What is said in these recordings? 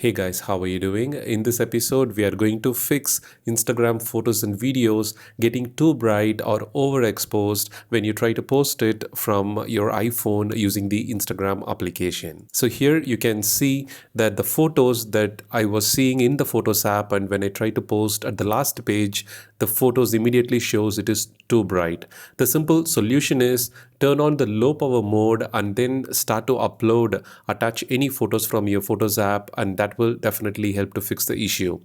Hey guys, how are you doing? In this episode, we are going to fix Instagram photos and videos getting too bright or overexposed when you try to post it from your iPhone using the Instagram application. So here you can see that the photos that I was seeing in the Photos app, and when I try to post at the last page, the photos immediately shows it is too bright. The simple solution is turn on the low power mode and then start to attach any photos from your Photos app, and that will definitely help to fix the issue.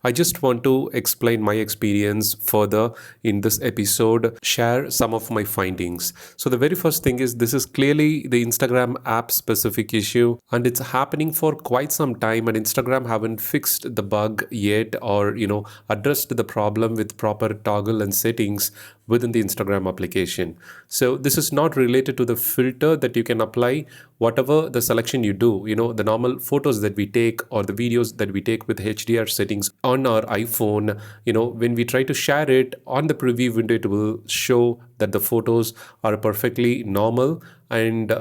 I just want to explain my experience further in this episode, share some of my findings. So the very first thing is this is clearly the Instagram app specific issue, and it's happening for quite some time, and Instagram haven't fixed the bug yet, or addressed the problem with proper toggle and settings within the Instagram application. So this is not related to the filter that you can apply. Whatever the selection you do, the normal photos that we take or the videos that we take with HDR settings on our iPhone, when we try to share it on the preview window, it will show that the photos are perfectly normal. And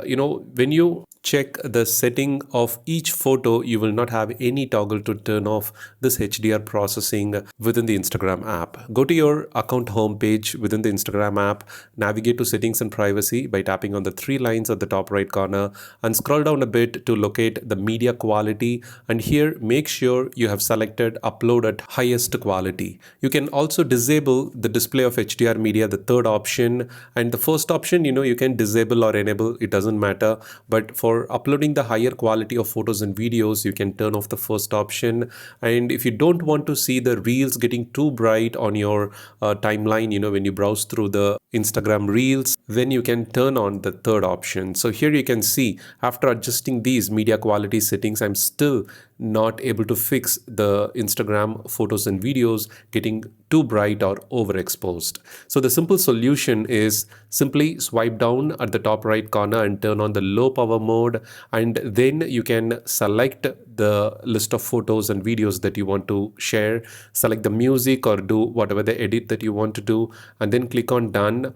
when you check the setting of each photo, you will not have any toggle to turn off this HDR processing within the Instagram app. Go to your account homepage within the Instagram app, navigate to settings and privacy by tapping on the three lines at the top right corner and scroll down a bit to locate the media quality, and here make sure you have selected upload at highest quality. You can also disable the display of HDR media, the third option, and the first option you can disable or enable, it doesn't matter, but for uploading the higher quality of photos and videos, you can turn off the first option. And if you don't want to see the reels getting too bright on your timeline, when you browse through the Instagram reels, then you can turn on the third option. So here you can see after adjusting these media quality settings, I'm still not able to fix the Instagram photos and videos getting too bright or overexposed. So the simple solution is simply swipe down at the top right corner and turn on the low power mode, and then you can select the list of photos and videos that you want to share, select the music or do whatever the edit that you want to do, and then click on done.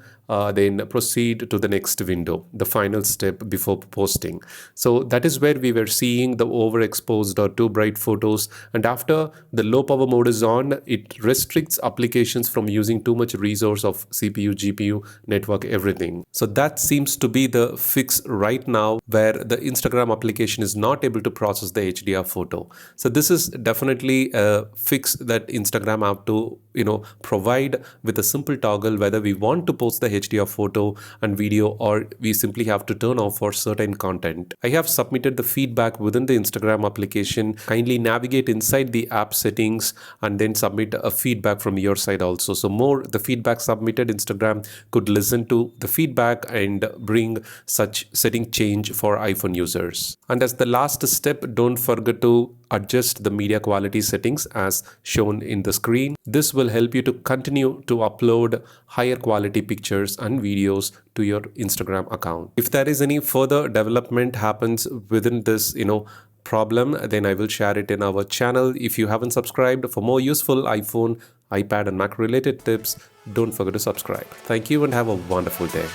Then proceed to the next window, the final step before posting. So that is where we were seeing the overexposed or too bright photos, and after the low power mode is on, it restricts applications from using too much resource of CPU, GPU, network, everything. So that seems to be the fix right now, where the Instagram application is not able to process the HDR photo. So this is definitely a fix that Instagram have to provide with a simple toggle, whether we want to post the HDR photo and video or we simply have to turn off for certain content. I have submitted the feedback within the Instagram application. Kindly navigate inside the app settings and then submit a feedback from your side also. So more the feedback submitted, Instagram could listen to the feedback and bring such setting change for iPhone users. And as the last step, don't forget to adjust the media quality settings as shown in the screen. This will help you to continue to upload higher quality pictures and videos to your Instagram account. If there is any further development happens within this, problem, then I will share it in our channel. If you haven't subscribed for more useful iPhone, iPad and Mac related tips, don't forget to subscribe. Thank you and have a wonderful day.